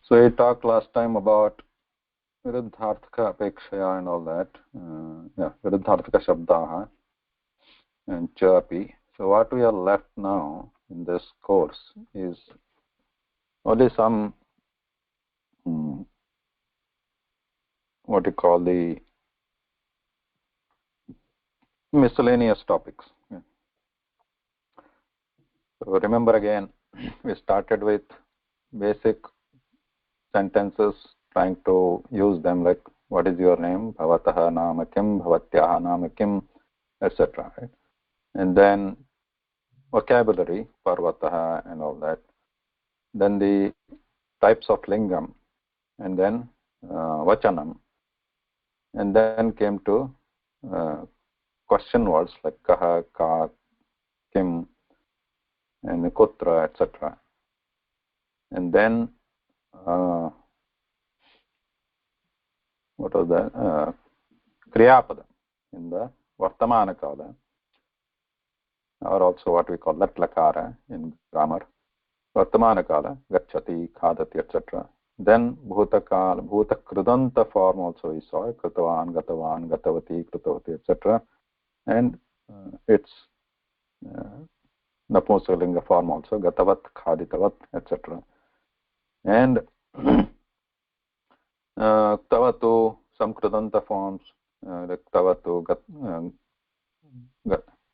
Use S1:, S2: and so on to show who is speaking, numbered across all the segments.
S1: So we talked last time about viruddharthaka apekshaya and all that. Viruddharthaka shabdaha and chapi. So what we are left now in this course is only some what you call the miscellaneous topics. So remember again, we started with basic sentences, trying to use them like what is your name, bhavatah nama kim, bhavatyaha nama kim, etc. Right? And then vocabulary, parvatah and all that. Then the types of lingam, and then vachanam, and then came to question words like kaha, ka, kim, and kutra, etc. And then what was that? Kriyapada in the Vartamana Kala, or also what we call lat lakara in grammar. Vartamana Kala, gacchati, khadati, etc. Then Bhutakala, Bhutakridanta form also we saw, Kritavan, Gatavan, Gatavati, Kritavati, etc. And its Napunsakalinga form also, Gatavat, Khaditavat, etc. And Tavatu, some Kridanta forms, like Tavatu,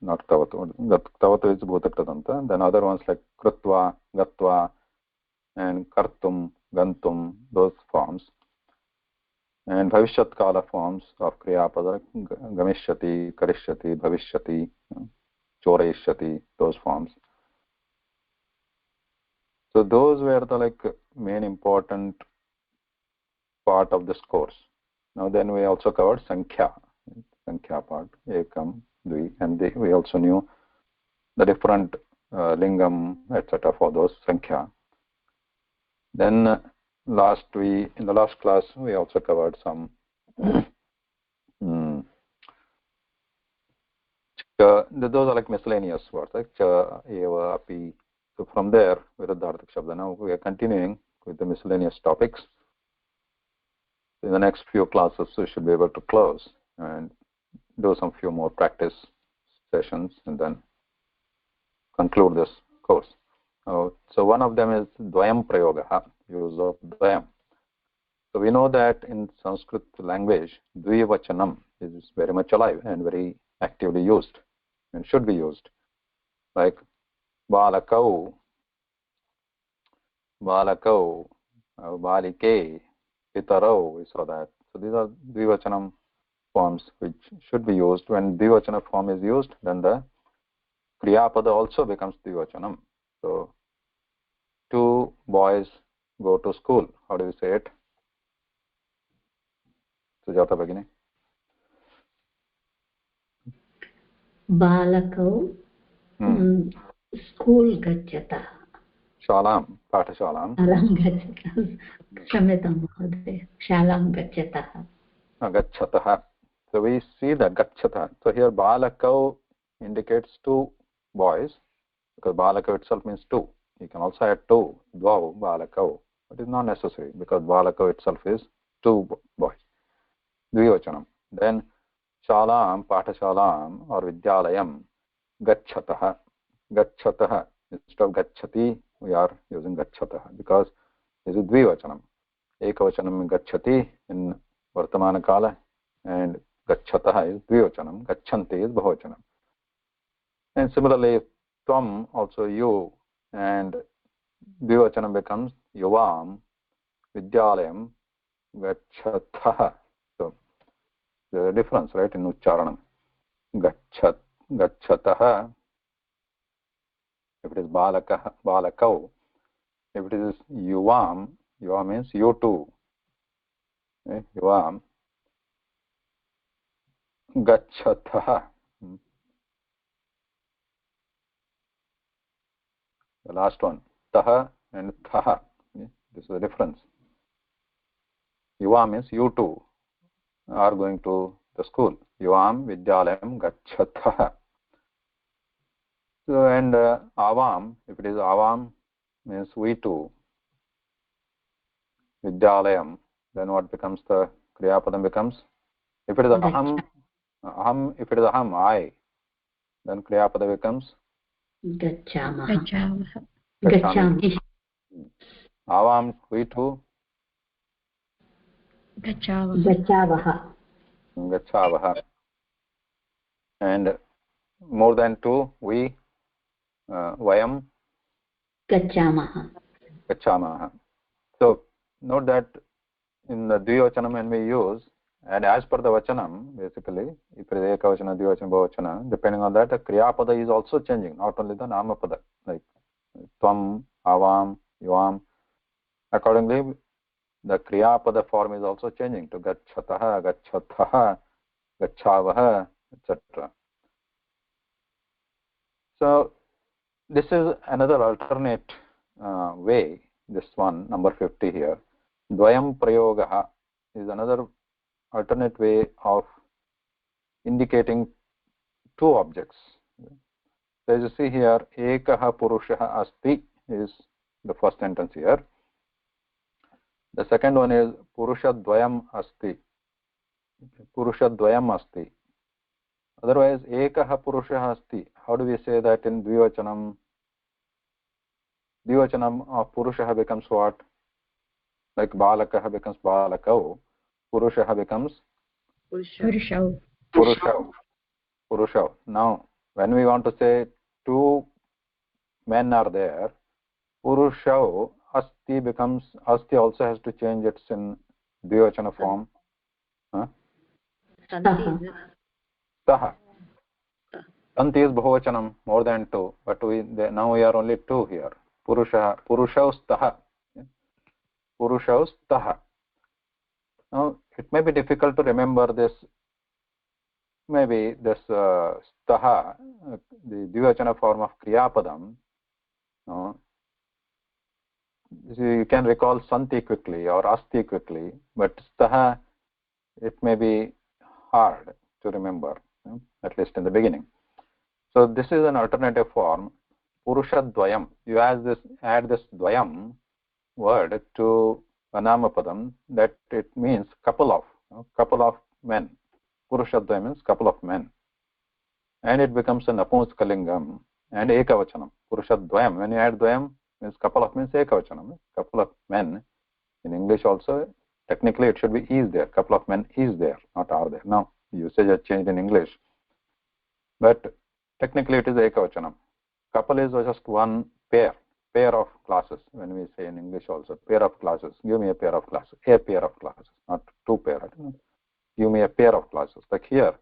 S1: not Tavatu, Tavatu is Bhutakridanta. Then other ones like Krutva, Gatva, and Kartum, Gantum, those forms. And Bhavishyat Kala forms of Kriyapada, Gamishyati, Karishyati, Bhavishyati, Chorayishyati, those forms. So those were the main important part of this course. Now then we also covered Sankhya part, Ekam, Dvi, and we also knew the different lingam, etc. for those Sankhya. Then in the last class we also covered some those are like miscellaneous words like cha, eva, api. So from there, viruddharthak shabda. Now we are continuing with the miscellaneous topics. In the next few classes we should be able to close and do some few more practice sessions and then conclude this course. So one of them is dvayam prayoga, use of dvayam. So we know that in Sanskrit language, dvivachanam is very much alive and very actively used and should be used. Like balakau, balike, pitarau, we saw that. So these are dvivachanam forms which should be used. When dvivachana form is used, then the kriyapada also becomes dvivachanam. So 2 boys go to school. How do we say it? Sujata Bhagini.
S2: Balakau school gacchata.
S1: Shalam, Pathashalam.
S2: Shalam gacchata. Kshamyatam Mahoday. Shalam gacchata.
S1: Gacchataha. So we see the gacchata. So here balakau indicates 2 boys because balakau itself means 2. You can also add 2, dvau, balakau. But it's not necessary because balakau itself is 2 boys. Dvivachanam. Then shalam, pathashalam or vidyalayam, gacchataha. Gacchataha. Instead of gacchati, we are using gacchataha because this is dvivachanam. Ekavachanam gacchati in Vartamana Kala and gacchataha is dvivachanam. Gacchanti is bahuvachanam. And similarly, tvam, also you, and dvivachanam becomes yuvam, vidyalayam, gacchataha. So there's a difference, right, in ucharanam. Gacchataha, if it is balakau, if it is yuvam, yuvam means you too. Okay? Yuvam, gacchataha. The last one, taha and thaha. Okay? This is the difference. Yuvam means you too are going to the school. Yuvam vidyalayam gacchataha. So and avam, if it is avam, means we too. vidyalayam, then what becomes the kriya padam becomes? If it is aham, if it is aham, I, then kriya pada becomes
S2: gacchamaha.
S1: Gacchami. Avam, we too.
S2: Gacchavaha.
S1: Gacchavaha. And more than two, we, vayam.
S2: Gacchamaha.
S1: Gacchamaha. So note that in the dvivachanam when we use, and as per the vachanam, basically, if it is ekavachana, dvivachana, bahuvachana, depending on that, the kriya pada is also changing, not only the nama pada, like tvam, avam, yuvam. Accordingly, the kriya pada form is also changing to gacchataha, gacchataha, gacchavaha, etc. So this is another alternate way, this one, number 50 here. Dvayam prayogaha is another alternate way of indicating two objects. So as you see here, ekaha purushaha asti is the first sentence here. The second one is purushadvayam asti. Purushadvayam asti. Otherwise, ekaha purushaha asti. How do we say that in dvivachanam? Dvivachanam of purushaha becomes what? Like balakaha becomes balakau. Purushaha becomes
S3: Purushau.
S1: Purushau. Now, when we want to say two men are there, Purushau, asti becomes, asti also has to change its in dvivachana form. Taha. Tanti is bahuvachanam, more than two, but now we are only two here. Purushaus taha. Now, it may be difficult to remember this, maybe this staha, the dvivachana form of kriyapadam. You can recall santi quickly or asti quickly, but staha, it may be hard to remember, at least in the beginning. So this is an alternative form, purushadvayam. You add this dvayam word to anamapadam, that it means couple of men. Purushadvayam means couple of men. And it becomes an napunskalingam and ekavachanam. Purushadvayam, when you add dvayam, means couple of means ekavachanam, couple of men. In English also, technically it should be is there. Couple of men is there, not are there. Now, usage has changed in English. But technically it is ekavachanam. Couple is just one pair of classes. When we say in English also, pair of classes. Give me a pair of classes. A pair of classes, not two pair. Give me a pair of classes. Like here,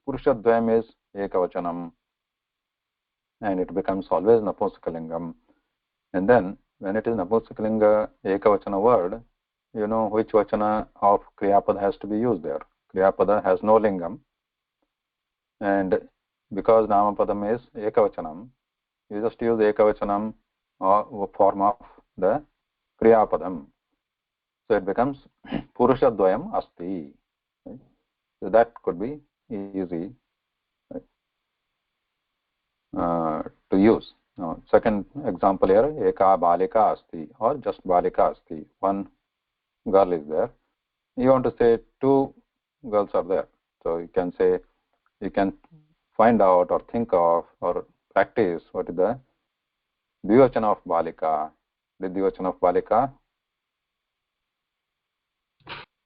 S1: Purushadvayam is ekavachanam. And it becomes always napunskalingam. And then, when it is napunsakalinga ekavachana word, you know which vachana of kriyapada has to be used there. Kriyapada has no lingam. And because namapadam is ekavachanam, you just use ekavachanam form of the kriyapadam. So it becomes purushadvayam asti. Right? So that could be easy, right, to use. Now, second example here, eka balika asti, or just balika asti. One girl is there. You want to say two girls are there. So you can say, you can find out or think of or practice what is the dvivachana of balika. The dvivachana of balika?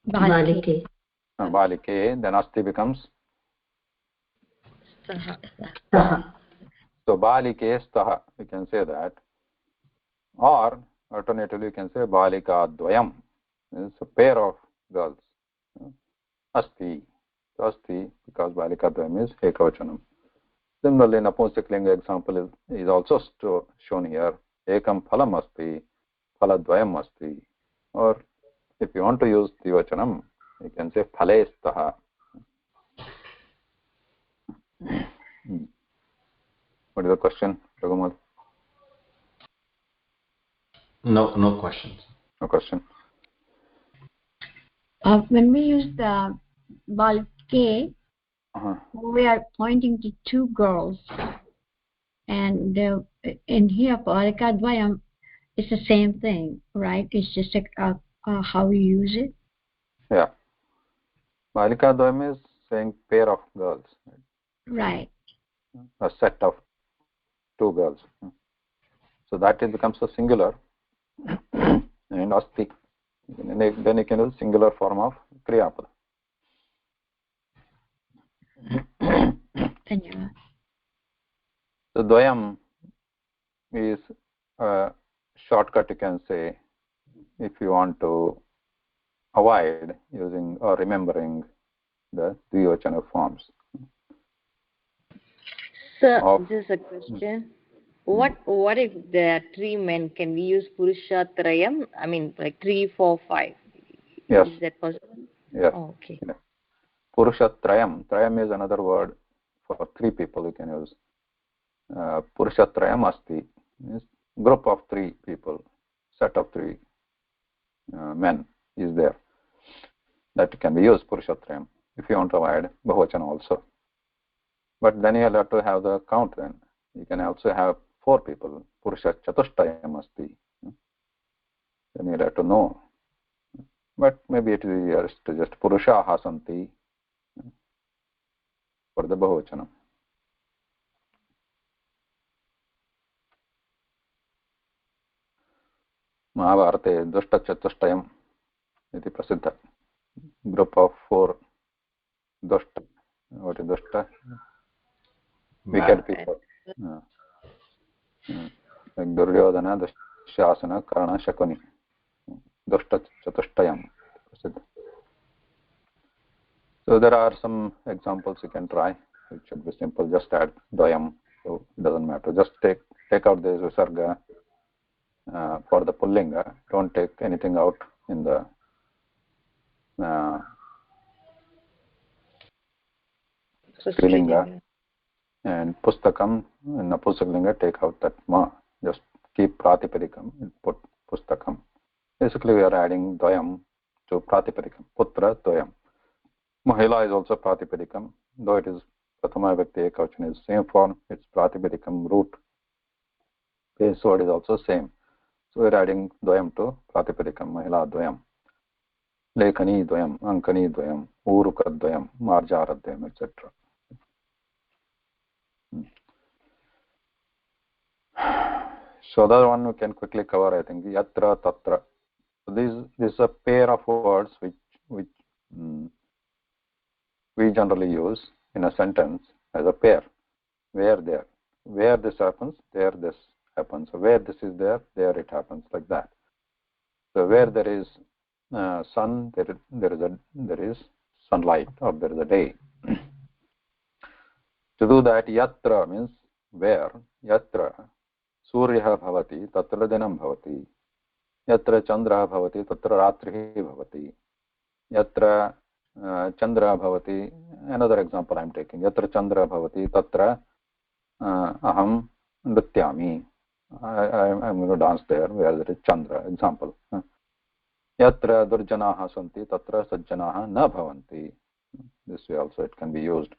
S2: Balike.
S1: Balike. Then asti becomes?
S2: Staha.
S1: So balike staha. You can say that. Or alternatively, you can say balika dvayam. It's a pair of girls. Asti. So asti, because balika dvayam is ekavachanam. Similarly, napunsakalinga example is also shown here. Ekam phalam asti, phaladvayam asti. Or if you want to use dvivachanam, you can say phale staha. What is the question, Raghumal?
S4: No questions.
S1: No question.
S3: When we use the balke, we are pointing to two girls, and in here balika dvayam, it's the same thing, right? It's just a how you use it?
S1: Yeah. Balika Dvayam is saying pair of girls.
S3: Right.
S1: A set of two girls. So that it becomes a singular and asti. Then you can use singular form of kriyapada.
S3: Dhanyavad.
S1: So Dvayam is a shortcut, you can say, if you want to avoid using or remembering the dvivachana forms.
S5: So, just a question. What if there are three men? Can we use Purusha Trayam? I mean, like 3, 4, 5.
S1: Yes.
S5: Is that possible?
S1: Yes.
S5: Oh, okay.
S1: Yeah. Purusha Trayam. Trayam is another word for three people you can use. Purusha Trayam asti means group of three people, set of three men is there. That can be used, Purusha Trayam, if you want to avoid Bahuvachana also. But then you'll have to have the count then. You can also have 4 people. Purusha Chatushtayam asti. Then you'll have to know. But maybe it is just Purushaha santi for the Bahuvachana. Mahabharate Dushta Chatushtayam iti prasiddha. Group of 4 Dushta. What is Dushta? Wicked people. Like Duryodhana, Dushasana, Karna, Shakuni. Dushta Chatushtayam. So there are some examples you can try. It should be simple. Just add Dvayam. So it doesn't matter. Just take out this Visarga for the Pullinga. Don't take anything out in the Strilinga. And Pustakam, in the Pustaklinga, take out that Ma. Just keep Pratipadikam and put Pustakam. Basically, we are adding Dvayam to Pratipadikam. Putra Dvayam. Mahila is also Pratipadikam, though it is Prathama Vibhakti Ekavachana is same form, it's Pratipadikam root. Base word is also same. So we are adding Dvayam to Pratipadikam, Mahila Dvayam. Lekhani Dvayam, Ankani Dvayam, Uruka Dvayam, Marjara Dvayam, etc. So that one we can quickly cover, I think. Yatra, Tatra. So this is a pair of words which we generally use in a sentence as a pair. Where there. Where this happens, there this happens. So where this is there it happens, like that. So where there is sun, there is sunlight, or there is a day. To do that, yatra means where. Yatra Surya bhavati, tatra dinam bhavati. Yatra Chandra bhavati, tatra ratrihi bhavati. Yatra Chandra bhavati. Another example I am taking. Yatra Chandra bhavati, tatra aham nrityami. I am going to dance there where there is Chandra. Example. Yatra durjanaha santi, tatra sajjanaha na bhavanti. This way also it can be used.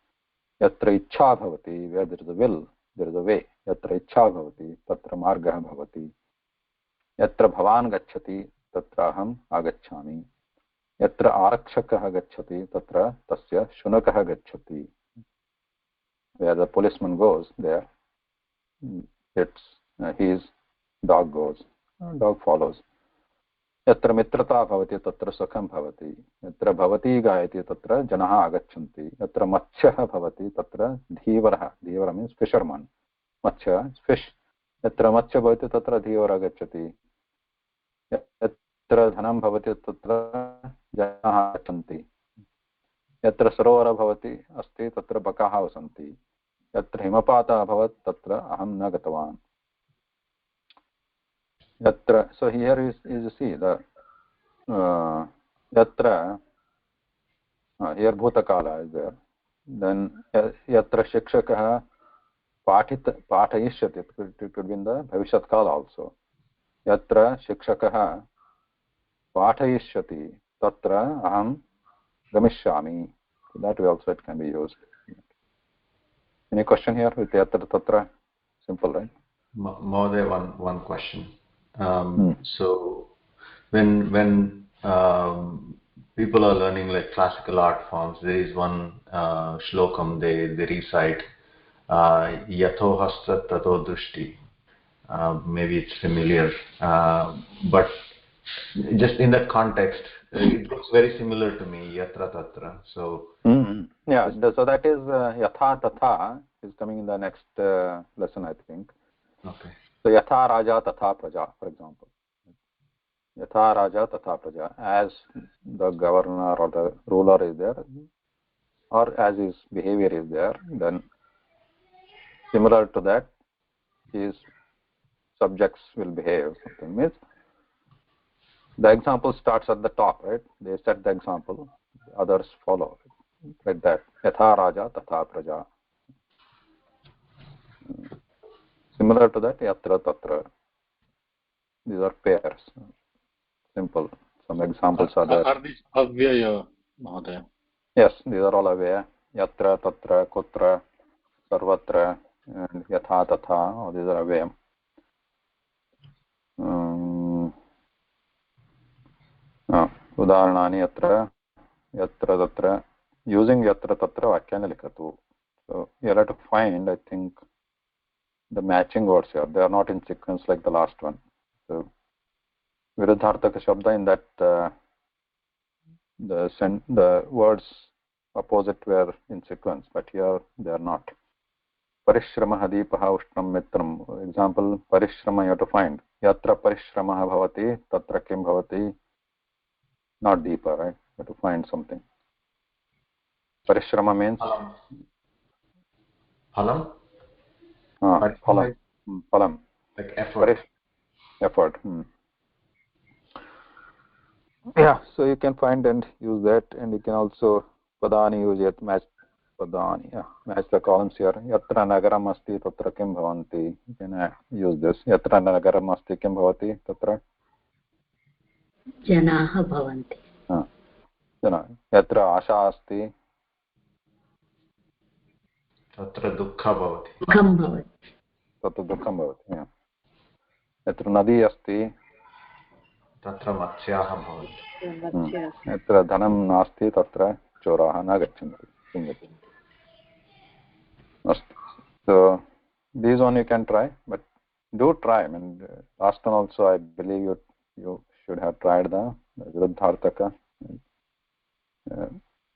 S1: Yatra ichha bhavati, where there is a will, there is a way. Yatra ichha bhavati, tatra margah bhavati. Yatra bhavan gacchati, tatra aham agacchami. Yatra arakshakah gacchati, tatra tasya shunakah gacchati. Where the policeman goes, there his dog goes. Dog follows. Yatra mitrata bhavati, tatra sukham bhavati. Yatra bhavati gayati, tatra janaha agachanti. Yatra matsyah bhavati, tatra dhivaraha. Dhivara means fisherman. Matsya is fish. Yatra matsya bhavati, tatra dhivara agacchati. Yatra dhanam bhavati, tatra janaha agachanti. Yatra sarovara bhavati asti, tatra bakaha vasanti. Yatra himapata bhavat, tatra aham na gatavan. Yatra, so here is you see the yatra, here bhutakala is there. Then yatra shikshakah pathayishyati, it could be in the bhavishyat kala also. Yatra shikshakah pathayishyati, tatra aham gamishyami. So that way also it can be used. Any question here with yatra tatra? Simple, right?
S4: More than one question. So when people are learning like classical art forms. There is one shlokam they recite, Yatho Hasta Tato Drushti. Maybe it's familiar, but just in that context, it looks very similar to me, Yatra Tatra. So,
S1: yeah, so that is Yatha Tatha is coming in the next lesson, I think.
S4: okay.
S1: So Yatha Raja Tatha Praja, for example. Yatha Raja Tatha Praja, as the governor or the ruler is there, or as his behavior is there, then similar to that, his subjects will behave. Something means the example starts at the top, right? They set the example, others follow, like that. Yatha Raja Tatha Praja. Similar to that, Yatra Tatra. These are pairs. Simple. Some examples are there.
S6: Are these avyaya, Mahodaya?
S1: Yes, these are all aware. Yatra, Tatra, Kutra, Sarvatra, and Yatha, Tatha. All these are aware. Udaharanani Yatra, Yatra, Tatra. Using Yatra, Tatra, Vakyana Likatu. So you have to find, I think, the matching words here. They are not in sequence like the last one. So Viruddharthaka Shabda, in that the words opposite were in sequence, but here they are not. Parishramaha deepaha ushnam mitram. Example, parishrama you have to find. Yatra parishramaha bhavati, tatra kim bhavati. Not deepa, right? You have to find something. Parishrama means
S4: Phalam?
S1: phalam. Phalam.
S4: Like effort.
S1: Effort. Yeah, so you can find and use that, and you can also padani use it, match padani. Yeah, match the columns here. Yatra nagaram asti tatra kim bhavanti. You can use this. Yatra nagaram asti kim bhavati tatra
S2: janaah bhavanti.
S1: Yatra asha asti
S4: Tatra dukkha bhavati.
S2: Dukham bhavati.
S1: tatra dukkam bhavati. Yatra nadi asti
S4: Tatra matsyaha bhavanti.
S1: yatra dhanam nasti tatra choraha na gachanti. So these one you can try, but do try. I mean, last one also I believe you should have tried the Viruddharthaka.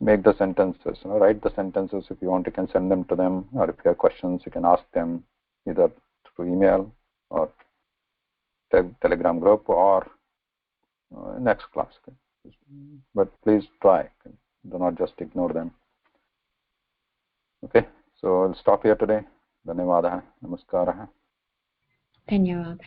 S1: Make the sentences, write the sentences. If you want, you can send them to them, or if you have questions, you can ask them either through email or Telegram group or next class. But please try. Do not just ignore them. Okay, so I'll stop here today. Dhanyavadaha. Namaskaraha.
S3: Dhanyawad.